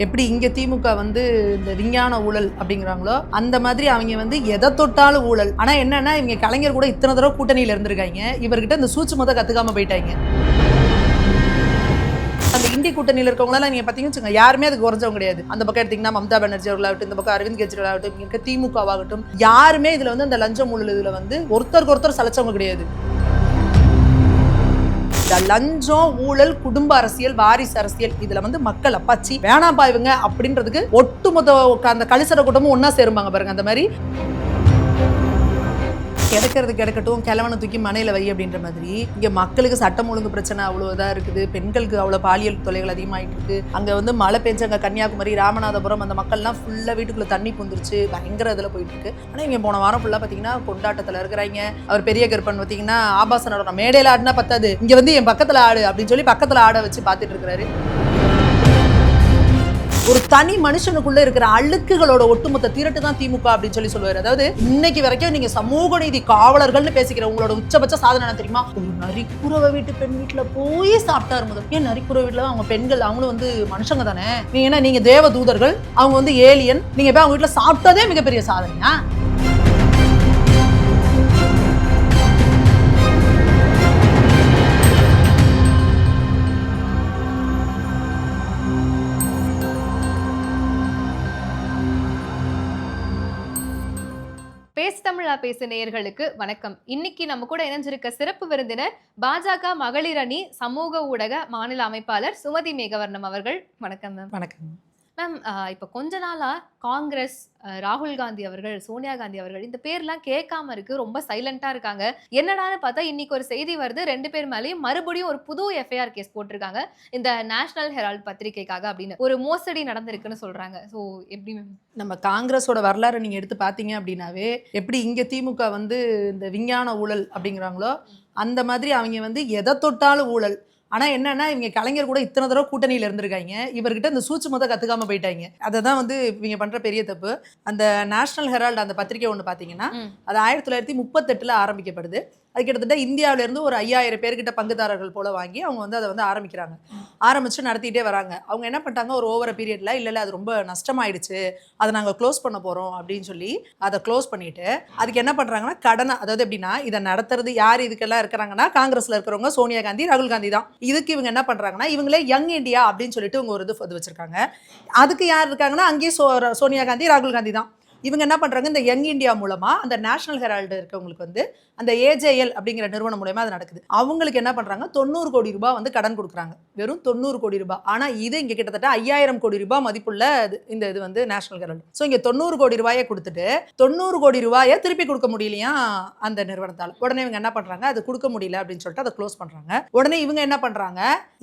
எப்படி இங்க திமுக வந்து இந்த விஞ்ஞான ஊழல் அப்படிங்கிறாங்களோ அந்த மாதிரி அவங்க வந்து எதை தொட்டாலும் ஊழல். ஆனா என்னன்னா இவங்க கலைஞர் கூட இத்தனை தடவை கூட்டணியில இருந்திருக்காங்க, இவர்கிட்ட இந்த சூட்சுமத்தை கத்துக்காம போயிட்டாங்க. அந்த இந்தி கூட்டணியில் இருக்கவங்களால நீங்க பாத்தீங்கன்னா யாருமே அதுக்கு குறைஞ்சவங்க கிடையாது. அந்த பக்கம் எடுத்தீங்கன்னா மம்தா பானர்ஜி அவர்களாகட்டும், இந்த பக்கம் அரவிந்த் கெஜ்ரிவால் ஆகட்டும், இங்க இருக்க திமுகவாகட்டும், யாருமே இதுல வந்து அந்த லஞ்சம் ஊழல் இதுல வந்து ஒருத்தருக்கு ஒருத்தர் சலைச்சவங்க கிடையாது. இந்த லஞ்சம் ஊழல் குடும்ப அரசியல் வாரிசு அரசியல் இதுல வந்து மக்கள் அப்பாச்சி வேணாம் பாய்வுங்க அப்படின்றதுக்கு ஒட்டுமொத்த அந்த கலிசர கூட்டமும் ஒன்னா சேருவாங்க பாருங்க. அந்த மாதிரி கிடைக்கிறது கிடைக்கட்டும், கிழவனை தூக்கி மனையில வை அப்படின்ற மாதிரி இங்க மக்களுக்கு சட்டம் ஒழுங்கு பிரச்சனை அவ்வளவுதான் இருக்குது. பெண்களுக்கு அவ்வளவு பாலியல் தொல்லைகள் அதிகமாயிட்டு இருக்கு. அங்க வந்து மழை பெஞ்சாங்க கன்னியாகுமரி ராமநாதபுரம் அந்த மக்கள்லாம் ஃபுல்லா வீட்டுக்குள்ள தண்ணி புந்துருச்சு, பயங்கர இதுல போயிட்டு இருக்கு. ஆனா இங்க போன வாரம் ஃபுல்லா பாத்தீங்கன்னா கொண்டாட்டத்துல இருக்கிறாங்க. அவர் பெரிய கருப்பன் பாத்தீங்கன்னா ஆபாசன மேடையில ஆடினா பத்தாது, இங்க வந்து என் பக்கத்துல ஆடு அப்படின்னு சொல்லி பக்கத்துல ஆட வச்சு பாத்துட்டு இருக்கிறாரு. ஒரு தனி மனுஷனுக்குள்ள இருக்கிற அழுக்குகளோட ஒட்டுமொத்த திரட்டு தான் திமுக அப்படின்னு சொல்லி சொல்லுவாரு. அதாவது இன்னைக்கு வரைக்கும் நீங்க சமூக நீதி காவலர்கள்னு பேசிக்கிற உங்களோட உச்சபட்ச சாதனை தெரியுமா? ஒரு நரிக்குறவ வீட்டு பெண் வீட்டுல போய் சாப்பிட்டாரு முதல். ஏன் நரிக்குறவ வீட்டுல அவங்க பெண்கள் அவங்களும் வந்து மனுஷங்க தானே, நீங்க தேவ தூதர்கள், அவங்க வந்து ஏலியன், நீங்க போய் அவங்க வீட்டுல சாப்பிட்டதே மிகப்பெரிய சாதனையா? பேசு தமிழா பேசு நேயர்களுக்கு வணக்கம். இன்னைக்கு நம்ம கூட இணைஞ்சிருக்க சிறப்பு விருந்தினர் பாஜக மகளிர் அணி சமூக ஊடக மாநில அமைப்பாளர் சுமதி மேகவர்ணம் அவர்கள். வணக்கம் மேம். வணக்கம் மேம். இப்போ கொஞ்ச நாளா காங்கிரஸ், ராகுல் காந்தி அவர்கள், சோனியா காந்தி அவர்கள் இந்த பேர்லாம் கேட்காம இருக்கு, ரொம்ப சைலண்டா இருக்காங்க. என்னடான்னு பார்த்தா இன்னைக்கு ஒரு செய்தி வருது, 2 பேர் மேலேயும் மறுபடியும் ஒரு புது எஃப்ஐஆர் கேஸ் போட்டிருக்காங்க இந்த நேஷனல் ஹெரால்ட் பத்திரிகைக்காக அப்படின்னு. ஒரு மோசடி நடந்திருக்குன்னு சொல்றாங்க. ஸோ எப்படி மேம்? நம்ம காங்கிரஸோட வரலாறு நீங்க எடுத்து பாத்தீங்க அப்படின்னாவே எப்படி இங்க திமுக வந்து இந்த விஞ்ஞான ஊழல் அப்படிங்கிறாங்களோ அந்த மாதிரி அவங்க வந்து எதை தொட்டாலும் ஊழல். ஆனா என்னன்னா இவங்க கலைஞர் கூட இத்தனை தடவை கூட்டணியில இருந்திருக்காங்க, இவர்கிட்ட இந்த சூட்சுமத்தை கத்துக்காம போயிட்டாங்க. அதை தான் வந்து இவங்க பண்ற பெரிய தப்பு. அந்த நேஷனல் ஹெரால்ட் அந்த பத்திரிகை ஒன்று பாத்தீங்கன்னா அது 1938 ஆரம்பிக்கப்படுது. அது கிட்டத்தட்ட இந்தியாவில இருந்து ஒரு 5000 பேர்கிட்ட பங்குதாரர்கள் போல வாங்கி அவங்க வந்து அதை வந்து ஆரம்பிச்சு நடத்திட்டே வராங்க. அவங்க என்ன பண்ணிட்டாங்க, ஒரு ஓவர பீரியட்ல இல்ல அது ரொம்ப நஷ்டமாயிடுச்சு, அதை நாங்க க்ளோஸ் பண்ண போறோம் அப்படின்னு சொல்லி அதை க்ளோஸ் பண்ணிட்டு அதுக்கு என்ன பண்றாங்கன்னா கடனை, அதாவது எப்படின்னா இதை நடத்துறது யார் இதுக்கெல்லாம் இருக்கிறாங்கன்னா காங்கிரஸ்ல இருக்கிறவங்க சோனியா காந்தி ராகுல் காந்தி தான். இதுக்கு இவங்க என்ன பண்றாங்கன்னா இவங்களே யங் இந்தியா அப்படின்னு சொல்லிட்டு இவங்க ஒரு இது வச்சிருக்காங்க. அதுக்கு யார் இருக்காங்கன்னா அங்கேயே சோனியா காந்தி ராகுல் காந்தி தான். இவங்க என்ன பண்றாங்க, இந்த யங் இந்தியா மூலமா அந்த நேஷனல் ஹெரால்டு இருக்கவங்களுக்கு வந்து அந்த ஏஜேஎல் அப்படிங்கிற நிறுவனம் மூலமா அது நடக்குது. அவங்களுக்கு என்ன பண்றாங்க, 90 கோடி ரூபாய் வந்து கடன் கொடுக்குறாங்க. வெறும் 90 கோடி ரூபாய். ஆனா இது இங்க கிட்டத்தட்ட 5000 கோடி ரூபாய் மதிப்புள்ள இந்த இது வந்து நேஷனல் ஹெரால்டு. ஸோ இங்க 90 கோடி ரூபாயை கொடுத்துட்டு 90 கோடி ரூபாயை திருப்பி கொடுக்க முடியலையா அந்த நிறுவனத்தால். உடனே இவங்க என்ன பண்றாங்க, அது கொடுக்க முடியல அப்படின்னு சொல்லிட்டு அதை க்ளோஸ் பண்றாங்க. உடனே இவங்க என்ன பண்றாங்க,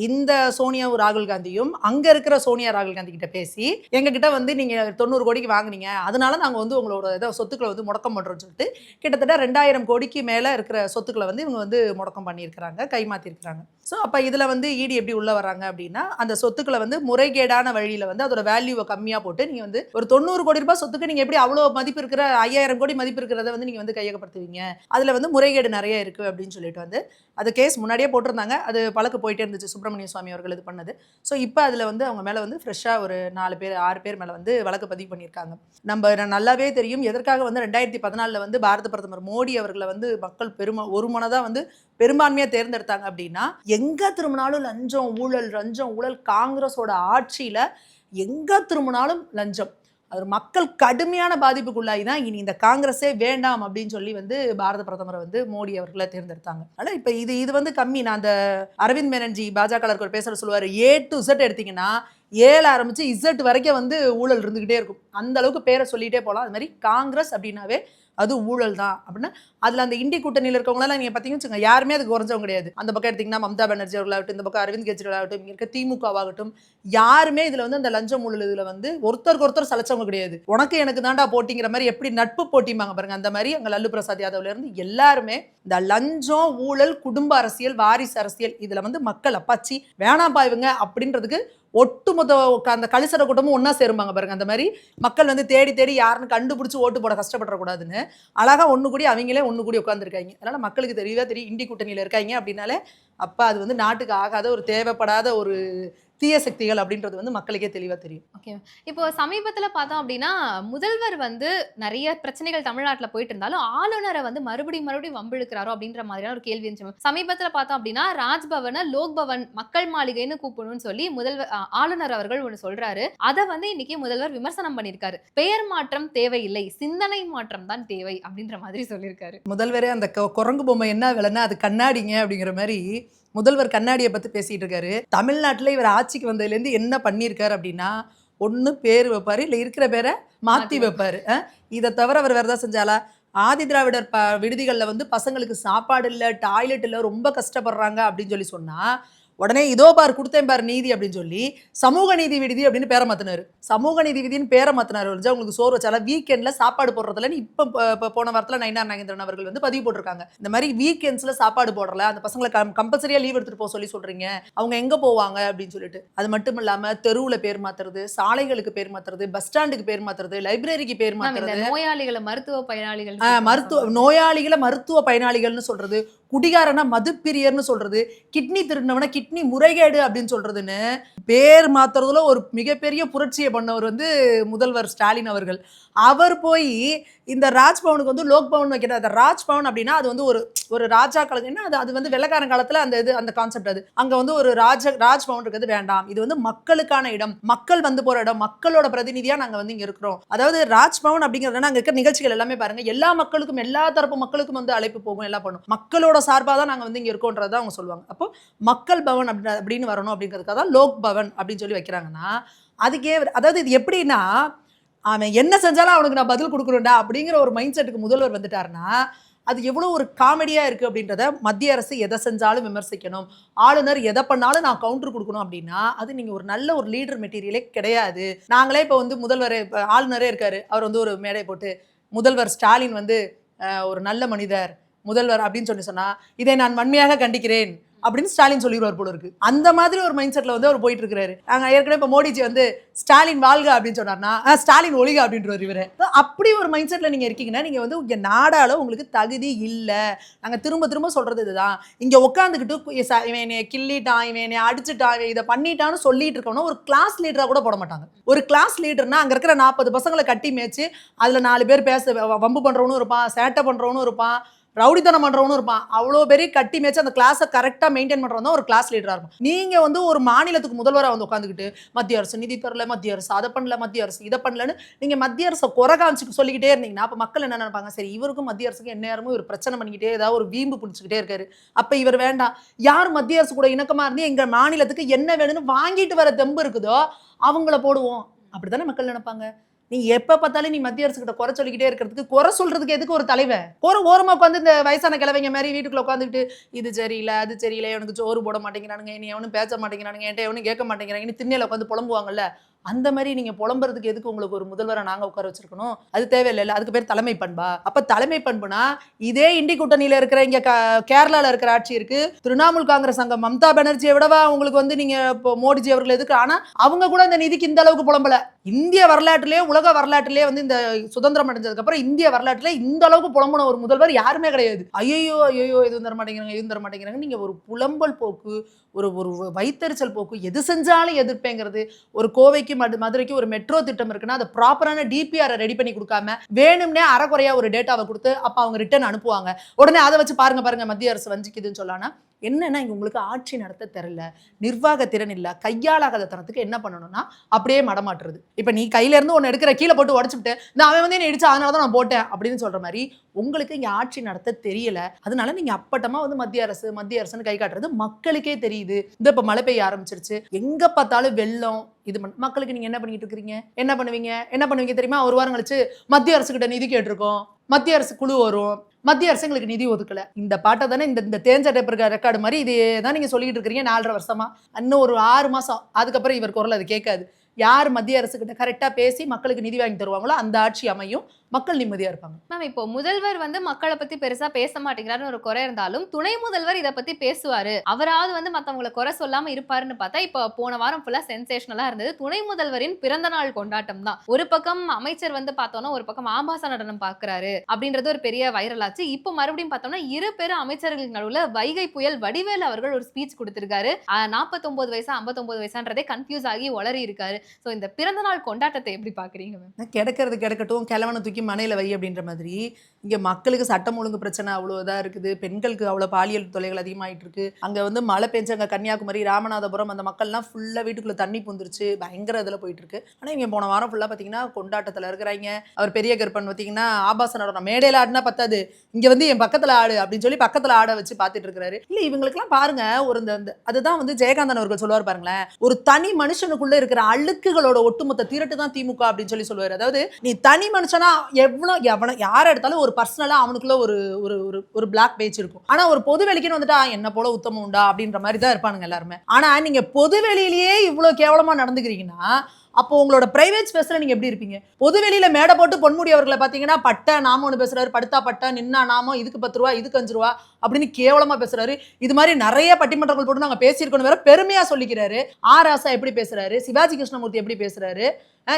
இந்த சோனியாவும் ராகுல் காந்தியும் அங்க இருக்கிற சோனியா ராகுல் காந்தி கிட்ட பேசி எங்க கிட்ட வந்து நீங்க 90 கோடிக்கு வாங்குனீங்க, அதனால நாங்க வந்து உங்களோட சொத்துக்களை வந்து முடக்கம் பண்றோம்னு சொல்லிட்டு கிட்டத்தட்ட 2000 கோடிக்கு மேல இருக்கிற சொத்துக்களை வந்து இவங்க வந்து முடக்கம் பண்ணியிருக்கிறாங்க, கைமாத்திருக்கிறாங்க. ஸோ அப்ப இதுல வந்து இடி எப்படி உள்ள வராங்க அப்படின்னா அந்த சொத்துக்களை வந்து முறைகேடான வழியில வந்து அதோட வேல்யூவை கம்மியா போட்டு நீங்க வந்து ஒரு 90 கோடி ரூபாய் சொத்துக்கு நீங்க எப்படி அவ்வளவு மதிப்பு இருக்கிற 5000 கோடி மதிப்பு இருக்கிறத வந்து நீங்க வந்து கையகப்படுத்துவீங்க, அதுல வந்து முறைகேடு நிறைய இருக்கு அப்படின்னு சொல்லிட்டு வந்து அது கேஸ் முன்னாடியே போட்டிருந்தாங்க. அது வழக்கு போயிட்டே இருந்துச்சு, சுப்பிரமணிய சுவாமி அவர்கள் இது பண்ணது. ஸோ இப்போ அதில் வந்து அவங்க மேலே வந்து ஃப்ரெஷ்ஷாக ஒரு 4 பேர் 6 பேர் மேலே வந்து வழக்கு பதிவு பண்ணியிருக்காங்க. நம்ம நல்லாவே தெரியும் எதற்காக வந்து 2014 வந்து பாரத பிரதமர் மோடி அவர்களை வந்து மக்கள் ஒரு மனதாக வந்து பெரும்பான்மையாக தேர்ந்தெடுத்தாங்க அப்படின்னா எங்க திரும்பினாலும் லஞ்சம் ஊழல் காங்கிரஸோட ஆட்சியில் எங்க திரும்பினாலும் லஞ்சம். அது மக்கள் கடுமையான பாதிப்புக்குள்ளாகி தான் இனி இந்த காங்கிரஸே வேண்டாம் அப்படின்னு சொல்லி வந்து பாரத பிரதமரை வந்து மோடி அவர்களை தேர்ந்தெடுத்தாங்க. ஆனால் இப்போ இது வந்து கம்மி. நான் அந்த அரவிந்த் மேனன்ஜி பாஜக பேசுகிற சொல்லுவார், A to Z எடுத்தீங்கன்னா ஏல ஆரம்பிச்சு Z வரைக்கும் வந்து ஊழல் இருந்துகிட்டே இருக்கும். அந்த அளவுக்கு பேரை சொல்லிட்டே போகலாம். அது மாதிரி காங்கிரஸ் அப்படின்னாவே அது ஊழல் தான் அப்படின்னா அதில் அந்த இந்தி கூட்டணியில் இருக்கவங்களால நீங்கள் பார்த்தீங்கன்னா யாருமே அதுக்கு குறைஞ்சவங்க கிடையாது. அந்த பக்கம் எடுத்திங்கன்னா மம்தா பானர்ஜி அவர்களாகட்டும், இந்த பக்கம் அரவிந்த் கெஜ்ரிவால் ஆகட்டும், இங்கே இருக்க திமுகவாகட்டும், யாருமே இதில் வந்து அந்த லஞ்சம் ஊழல் இதில் வந்து ஒருத்தருக்கு ஒருத்தர் சலைச்சவங்க கிடையாது. உனக்கு எனக்கு தாண்டா போட்டிங்கிற மாதிரி எப்படி நட்பு போட்டிம்பாங்க பாருங்க, அந்த மாதிரி அங்கே லல்லு பிரசாத் யாதவ்ல இருந்து எல்லாருமே இந்த லஞ்சம் ஊழல் குடும்ப அரசியல் வாரிசு அரசியல் இதில் வந்து மக்கள் அப்பாச்சி வேணாம் பாய்வுங்க அப்படின்றதுக்கு ஒட்டுமொத்த அந்த கலிசர கூட்டமும் ஒன்னா சேருவாங்க பாருங்க. அந்த மாதிரி மக்கள் வந்து தேடி யாருன்னு கண்டுபிடிச்சு ஓட்டு போட கஷ்டப்படக்கூடாதுன்னு அழகா ஒண்ணு கூடி அவங்களே ஒண்ணு கூடி உட்காந்துருக்காங்க. அதனால மக்களுக்கு தெரியும் இந்தி கூட்டணியில இருக்காங்க அப்படின்னாலே அப்ப அது வந்து நாட்டுக்கு ஆகாத ஒரு தேவைப்படாத ஒரு தீய சக்திகள் அப்படின்றது வந்து மக்களுக்கே தெளிவா தெரியும். ஓகே. இப்போ சமீபத்துல பார்த்தோம் அப்படின்னா, முதல்வர் வந்து நெறைய பிரச்சனைகள் தமிழ்நாட்டுல போயிட்டு இருந்தாலும், ஆளுநர வந்து மறுபடியும் வம்பிழுக்கிறாரோ அப்படின்ற மாதிரியான ஒரு கேள்வி இருந்துச்சு. சமீபத்துல பார்த்தோம் அப்படின்னா, ராஜ்பவன லோக் பவன் மக்கள் மாளிகைன்னு கூப்பிடணும்னு சொல்லி ஆளுநர் அவர்கள் ஒண்ணு சொல்றாரு. அத வந்து இன்னைக்கு முதல்வர் விமர்சனம் பண்ணியிருக்காரு. பெயர் மாற்றம் தேவையில்லை, சிந்தனை மாற்றம் தான் தேவை அப்படின்ற மாதிரி சொல்லியிருக்காரு. முதல்வரே அந்த குரங்கு பொம்மை என்ன விலைன்னா அது கண்ணாடிங்க அப்படிங்கிற மாதிரி முதல்வர் கண்ணாடியை பத்தி பேசிட்டு இருக்காரு. தமிழ்நாட்டுல இவர் ஆட்சிக்கு வந்ததுலேருந்து என்ன பண்ணியிருக்காரு அப்படின்னா, ஒண்ணு பேர் வைப்பாரு, இல்ல இருக்கிற பேரை மாத்தி வைப்பாரு. இதை தவிர அவர் வேற ஏதாவது செஞ்சாலா? ஆதி திராவிடர் விடுதிகள்ல வந்து பசங்களுக்கு சாப்பாடு இல்ல, டாய்லெட் இல்ல, ரொம்ப கஷ்டப்படுறாங்க அப்படின்னு சொல்லி சொன்னா, உடனே இதோ பார் கொடுத்தேன் பார் நீதி அப்படின்னு சொல்லி சமூக நீதி விடுதி அப்படின்னு பேரை மாத்தினாரு. சமூக நீதி விதின்னு பேரை மாத்தினாரு. உங்களுக்கு சோறு வச்சால வீக்கெண்ட்ல சாப்பாடு போடுறதுல இப்ப போன வாரத்துல நயினார் நாகேந்திரன் அவர்கள் வந்து பதிவு போட்டிருக்காங்க. இந்த மாதிரி வீக்கெண்ட்ஸ்ல சாப்பாடு போடல, அந்த பசங்களை கம்பல்சரியா லீவ் எடுத்துட்டு போக சொல்றீங்க, அவங்க எங்க போவாங்க அப்படின்னு சொல்லிட்டு. அது மட்டும் இல்லாம தெருவுல பேர் மாத்துறது, சாலைகளுக்கு பேர் மாத்துறது, பஸ் ஸ்டாண்டுக்கு பேர் மாத்துறது, லைப்ரரிக்கு பேர் மாத்துறது, நோயாளிகளை மருத்துவ பயனாளிகள், நோயாளிகளை மருத்துவ பயனாளிகள்னு சொல்றது, குடிகாரனா மதுப்பிரியர்னு சொல்றது, கிட்னி திருடினவன கிட்னி முறைகேடு அப்படின்னு சொல்றதுன்னு பேர் மாத்துறதுல ஒரு மிகப்பெரிய புரட்சியை பண்ணவர் வந்து முதல்வர் ஸ்டாலின் அவர்கள். அவர் போய் இந்த ராஜ்பவனுக்கு வந்து லோக் பவன் வைக்கிறார். அந்த ராஜ்பவன் அப்படின்னா அது வந்து ஒரு ராஜா காலத்துல அது வந்து வெள்ளக்காரன் காலத்துல அந்த கான்செப்ட். அது அங்க வந்து ஒரு ராஜ்பவன் இருக்கிறது வேண்டாம், இது வந்து மக்களுக்கான இடம், மக்கள் வந்து போற இடம், மக்களோட பிரதிநிதியா நாங்க வந்து இங்க இருக்கிறோம். அதாவது ராஜ்பவன் அப்படிங்கிறதுனா அங்க இருக்கிற நிகழ்ச்சிகள் எல்லாமே பாருங்க, எல்லா மக்களுக்கும் எல்லா தரப்பு மக்களுக்கும் வந்து அழைப்பு போகும், எல்லாம் பண்ணும், மக்களோட சார்பாக தான் நாங்க வந்து இங்க இருக்கோன்றதை அவங்க சொல்லுவாங்க. அப்போ மக்கள் பவன் அப்படின்னு வரணும் அப்படிங்கிறதுக்காக தான் லோக் பவன் அப்படின்னு சொல்லி வைக்கிறாங்கன்னா, அதுக்கே அதாவது இது எப்படின்னா, அவன் என்ன செஞ்சாலும் அவனுக்கு நான் பதில் கொடுக்கணும்டா அப்படிங்கிற ஒரு மைண்ட் செட்டுக்கு முதல்வர் வந்துட்டாருன்னா, அது எவ்வளோ ஒரு காமெடியா இருக்கு அப்படின்றத. மத்திய அரசு எதை செஞ்சாலும் விமர்சிக்கணும், ஆளுநர் எதை பண்ணாலும் நான் கவுண்டர் கொடுக்கணும் அப்படின்னா, அது நீங்க ஒரு நல்ல ஒரு லீடர் மெட்டீரியலே கிடையாது. நாங்களே இப்போ வந்து முதல்வர் ஆளுநரே இருக்காரு, அவர் வந்து ஒரு மேடை போட்டு முதல்வர் ஸ்டாலின் வந்து ஒரு நல்ல மனிதர் முதல்வர் அப்படின்னு சொன்னா, இதை நான் வன்மையாக கண்டிக்கிறேன் அப்படின்னு ஸ்டாலின் சொல்லிடுவார் போல இருக்கு. அந்த மாதிரி ஒரு மைண்ட் செட்ல வந்து அவர் போயிட்டு இருக்காரு. நாங்க ஏற்கனவே இப்போ மோடிஜி வந்து ஸ்டாலின் வாழ்க அப்படின்னு சொன்னார்னா, ஸ்டாலின் ஒழிக அப்படின்றவர் இவரு. அப்படி ஒரு மைண்ட் செட்ல நீங்க இருக்கீங்கன்னா, நீங்க வந்து இங்க நாடால உங்களுக்கு தகுதி இல்லை. நாங்க திரும்ப திரும்ப சொல்றது இதுதான். இங்க உட்காந்துக்கிட்டு இவன் என்னை கிள்ளிட்டான், இவன் என்னை அடிச்சுட்டான், இவன் இதை பண்ணிட்டான்னு சொல்லிட்டு இருக்கணும் ஒரு கிளாஸ் லீடரா கூட போட மாட்டாங்க. ஒரு கிளாஸ் லீடர்னா அங்க இருக்கிற 40 பசங்களை கட்டி மேய்ச்சு அதுல 4 பேர் வம்பு பண்றவனும் இருப்பான், சேட்டை பண்றவனும் இருப்பான், ரவுடித்தனம் பண்றவனும் இருப்பான். அவ்வளோ பெரிய கட்டி மேய்ச்சி அந்த கிளாஸை கரெக்டாக மெயின்டைன் பண்றவன் தான் ஒரு கிளாஸ் லீடரா இருக்கும். நீங்க வந்து ஒரு மாநிலத்துக்கு முதல்வராக வந்து உட்காந்துக்கிட்டு மத்திய அரசு நிதி தரல, மத்திய அரசு அதை பண்ணல, மத்திய அரசு இதை பண்ணலன்னு நீங்க மத்திய அரசை குறை காமிச்சு சொல்லிக்கிட்டே இருந்தீங்கன்னா, அப்ப மக்கள் என்ன நினைப்பாங்க, சரி இவருக்கும் மத்திய அரசுக்கு என்ன நேரமும் இவர் பிரச்சனை பண்ணிக்கிட்டே ஏதாவது ஒரு வீம்பு பிடிச்சிக்கிட்டே இருக்காரு, அப்ப இவர் வேண்டாம், யார் மத்திய அரசு கூட இணக்கமா இருந்து எங்க மாநிலத்துக்கு என்ன வேணும்னு வாங்கிட்டு வர தெம்பு இருக்குதோ அவங்கள போடுவோம், அப்படித்தானே மக்கள் நினைப்பாங்க. நீ எப்ப பார்த்தாலும் நீ மத்திய அரசு கிட்ட குறை சொல்லிக்கிட்டே இருக்கிறதுக்கு, குறை சொல்றதுக்கு எதுக்கு ஒரு தலைவர்? ஒரு ஓரமா உட்காந்து இந்த வயசான கிழவைங்க மாதிரி வீட்டுக்குள்ள உட்காந்துக்கிட்டு இது சரியில்லை அது சரியில்லை, எனக்கு சோறு போட மாட்டேங்கிறானுங்க, நீ எவனும் பேச மாட்டேங்கிறானுங்க, என்கிட்ட எவனும் கேட்க மாட்டேங்கிறாங்க, திண்ணையில உட்காந்து புலம்புவாங்கல்ல, அந்த மாதிரி நீங்க புலம்புறதுக்கு எதுக்கு உங்களுக்கு ஒரு முதல்வரை நாங்க உட்கார வச்சிருக்கணும்? அது தேவையில்லை. அதுக்கு பேர் தலைமை பண்பா? அப்ப தலைமை பண்புனா இதே இண்டி கூட்டணியில இருக்கிற இங்க கேரளால இருக்கிற ஆட்சி இருக்கு, திரிணாமுல் காங்கிரஸ் அங்க மம்தா பானர்ஜியை விடவா உங்களுக்கு வந்து நீங்க இப்போ மோடிஜி அவர்கள் எதுக்கு? ஆனா அவங்க கூட இந்த நிதிக்கு இந்த அளவுக்கு புலம்பல. இந்திய வரலாற்றிலே உலக வரலாற்றிலே வந்து இந்த சுதந்திரம் அடைஞ்சதுக்கு அப்புறம் இந்திய வரலாற்றிலே இந்த அளவுக்கு புலம்புன ஒரு முதல்வர் யாருமே கிடையாது. ஐயோ எதுவும் தர மாட்டேங்கிறாங்க, எதுவும் தர மாட்டேங்கிறாங்க. நீங்க ஒரு புலம்பல் போக்கு, ஒரு வைத்தறிச்சல் போக்கு, எது செஞ்சாலும் எதிர்ப்பேங்கிறது. ஒரு கோவைக்கு மதுரைக்கு ஒரு மெட்ரோ திட்டம் இருக்குன்னா அது ப்ராப்பரான டிபிஆரை ரெடி பண்ணி கொடுக்காம வேணும்னே அறக்குறையா ஒரு டேட்டாவை கொடுத்து அப்ப அவங்க ரிட்டர்ன் அனுப்புவாங்க. உடனே அதை வச்சு பாருங்க மத்திய அரசு வஞ்சிக்குதுன்னு சொல்லானா என்னன்னா, இங்க உங்களுக்கு ஆட்சி நடத்த தெரியல, நிர்வாக திறன் இல்ல, கையாளாகாத தனத்துக்கு என்ன பண்ணணும்னா அப்படியே மடமாட்டுறது. இப்ப நீ கையில இருந்து ஒன்னு எடுக்கிற கீழே போட்டு உடச்சுட்டு நான் அவன் வந்து என்ன இடிச்சா அதனாலதான் நான் போட்டேன் அப்படின்னு சொல்ற மாதிரி உங்களுக்கு இங்க ஆட்சி நடத்த தெரியல. அதனால நீங்க அப்பட்டமா வந்து மத்திய அரசுன்னு கை காட்டுறது மக்களுக்கே தெரியுது. இந்த இப்ப மழை பெய்ய ஆரம்பிச்சிருச்சு, எங்க பார்த்தாலும் வெள்ளம், இது மக்களுக்கு நீங்க என்ன பண்ணிட்டு இருக்கீங்க? என்ன பண்ணுவீங்க தெரியுமா? ஒரு வாரம் கழிச்சு மத்திய அரசு கிட்ட நிதி கேட்டிருக்கோம், மத்திய அரசு குழு வரும், மத்திய அரசு எங்களுக்கு நிதி ஒதுக்கல. இந்த பாட்டை தானே இந்த தேஞ்ச டேப்பர் ரெக்கார்டு மாதிரி இதே தான் நீங்க சொல்லிட்டு இருக்கிறீங்க 4.5 வருஷமா. இன்னும் ஒரு 6 மாசம் அதுக்கப்புறம் இவர் குரல் அது கேட்காது. யார் மத்திய அரசு கிட்ட கரெக்டா பேசி மக்களுக்கு நிதி வாங்கி தருவாங்களோ அந்த ஆட்சி அமையும், மக்கள் நிம்மதியா இருப்பாங்க. மேம் இப்போ முதல்வர் வந்து மக்களை பத்தி பெருசா பேச மாட்டேங்கிறாருன்னு ஒரு குறை இருந்தாலும் துணை முதல்வர் இத பத்தி பேசுவாரு, அவராவது வந்து மத்தவங்களை குறை சொல்லாம இருப்பாருன்னு பார்த்தா இப்போ போன வாரம் ஃபுல்லா சென்சேஷனலா இருந்தது துணை முதல்வரின் பிறந்த நாள் கொண்டாட்டம் தான். ஒரு பக்கம் அமைச்சர் வந்து பார்த்தோம்னா ஒரு பக்கம் ஆபாச நடனம் பாக்குறாரு அப்படின்றது ஒரு பெரிய வைரல் ஆச்சு. இப்போ மறுபடியும் பார்த்தோம்னா இரு பெரு அமைச்சர்களுக்கு நடுவுல வைகை புயல் வடிவேலு அவர்கள் ஒரு ஸ்பீச் கொடுத்திருக்காரு. 49 வயசா 59 வயசான்றதே கன்ஃபியூஸ் ஆகி உளறி இருக்காரு. சோ இந்த பிறந்த நாள் கொண்டாட்டத்தை எப்படி பாக்குறீங்க மேம்? கிடக்கிறது கிடக்கட்டும், கிழவனை தூக்கி மனையில வை அப்படின்ற மாதிரி இங்க மக்களுக்கு சட்டம் ஒழுங்கு பிரச்சனை அவ்வளோ இதா இருக்குது. பெண்களுக்கு அவ்வளோ பாலியல் தொல்லைகள் அதிகமாயிட்டு இருக்கு. அங்க வந்து மழை பெஞ்சங்க கன்னியாகுமரி, ராமநாதபுரம் அந்த மக்கள்லாம் ஃபுல்லா வீட்டுக்குள்ள தண்ணி புந்துருச்சு, பயங்கர இதுல போயிட்டு இருக்கு. ஆனா இங்க போன வாரம் ஃபுல்லா பாத்தீங்கன்னா கொண்டாட்டத்துல இருக்கிறாங்க. அவர் பெரிய கருப்பன் பாத்தீங்கன்னா ஆபாச நடனம் மேடையில ஆடுனா பத்தாது, இங்க வந்து என் பக்கத்துல ஆடு அப்படின்னு சொல்லி பக்கத்துல ஆட வச்சு பாத்துட்டு இருக்காரு. இல்ல இவங்களுக்குலாம் பாருங்க ஒரு அதுதான் வந்து ஜெயகாந்தன் அவர்கள் சொல்லுவார் பாருங்களேன், ஒரு தனி மனுஷனுக்குள்ள இருக்கிற அழுக்குகளோட ஒட்டுமொத்த திரட்டு தான் திமுக அப்படின்னு சொல்லி சொல்லுவாரு. அதாவது நீ தனி மனுஷனா எவ்வளவு யாரை எடுத்தாலும் ஒரு பர்சனலா அவனுக்குள்ள ஒரு ஒரு ஒரு பிளாக் பேஜ் இருக்கும். ஆனா ஒரு பொது வெளிக்குன்னு வந்துட்டா என்ன போல உத்தமம் உண்டா அப்படின்ற மாதிரி தான் இருப்பானுங்க எல்லாருமே. ஆனா நீங்க பொது வெளியிலேயே இவ்வளவு கேவலமா நடந்துக்கிறீங்கன்னா அப்போ உங்களோட பிரைவேட் ஸ்பேஸ்ல நீங்க எப்படி இருப்பீங்க? பொது வெளியில மேடை போட்டு பொன்முடி அவர்களை பாத்தீங்கன்னா பட்ட நாம ஒன்று பேசுறாரு, படுத்தா பட்டா நின்னா நாமம், இதுக்கு 10 ரூபா இதுக்கு 5 ரூபா அப்படின்னு கேவலமா பேசுறாரு. இது மாதிரி நிறைய பட்டிமன்றங்கள் போட்டு நாங்க பேசியிருக்கோம் வேற பெருமையா சொல்லிக்கிறாரு. ஆராசா எப்படி பேசுறாரு, சிவாஜி கிருஷ்ணமூர்த்தி எப்படி பேசுறாரு,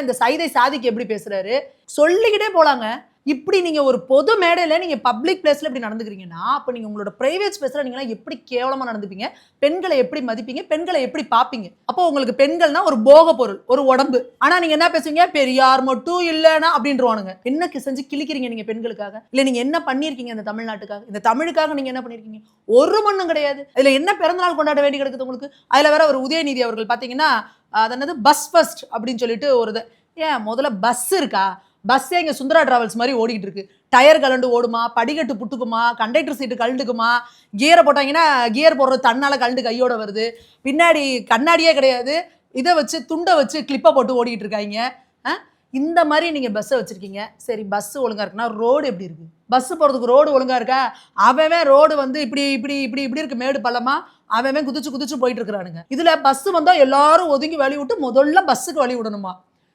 இந்த சைதை சாதிக்கு எப்படி பேசுறாரு, சொல்லிக்கிட்டே போலாங்க. இப்படி நீங்க ஒரு பொது மேடையில நீங்க பப்ளிக் பிளேஸ்ல இப்படி நடந்துக்கிறீங்கன்னா அப்ப நீங்க உங்களோட பிரைவேட் ஸ்பேஸ்ல நீங்க எப்படி கேவலமா நடந்துப்பீங்க, பெண்களை எப்படி மதிப்பீங்க, பெண்களை எப்படி பாப்பீங்க? அப்போ உங்களுக்கு பெண்கள்னா ஒரு போக பொருள், ஒரு உடம்பு. ஆனா நீங்க என்ன பேசுவீங்க, பெரியார் மட்டும் இல்லைன்னா அப்படின்றவானுங்க. என்ன செஞ்சு கிழிக்கிறீங்க நீங்க பெண்களுக்காக? இல்ல நீங்க என்ன பண்ணிருக்கீங்க இந்த தமிழ்நாட்டுக்காக, இந்த தமிழுக்காக நீங்க என்ன பண்ணிருக்கீங்க? ஒரு மண்ணும் கிடையாது. இதுல என்ன பிறந்தநாள் கொண்டாட வேண்டி கிடக்குது உங்களுக்கு? அதுல வேற ஒரு உதயநிதி அவர்கள் பாத்தீங்கன்னா அதனது பஸ் ஃபர்ஸ்ட் அப்படின்னு சொல்லிட்டு ஒரு ஏன் முதல்ல பஸ் இருக்கா? பஸ்ஸே இங்கே சுந்தரா டிராவல்ஸ் மாதிரி ஓடிக்கிட்டு இருக்கு. டயர் கலண்டு ஓடுமா, படிக்கட்டு புட்டுக்குமா, கண்டக்டர் சீட்டு கழண்டுக்குமா, கியரை போட்டாங்கன்னா கியர் போடுறது தன்னால கழண்டு கையோட வருது, பின்னாடி கண்ணாடியே கிடையாது, இதை வச்சு துண்டை வச்சு கிளிப்பை போட்டு ஓடிக்கிட்டு இருக்காங்க. இந்த மாதிரி நீங்கள் பஸ்ஸை வச்சுருக்கீங்க. சரி பஸ் ஒழுங்காக இருக்குன்னா ரோடு எப்படி இருக்குது? பஸ்ஸு போகிறதுக்கு ரோடு ஒழுங்காக இருக்கா? அவன் ரோடு வந்து இப்படி இப்படி இப்படி இப்படி இருக்கு, மேடு பள்ளமா, அவன் குதிச்சு குதிச்சு போயிட்டு இருக்கிறானுங்க. இதில் பஸ்ஸு வந்தால் எல்லாரும் ஒதுங்கி வழி விட்டு முதல்ல பஸ்ஸுக்கு வழி விடணுமா?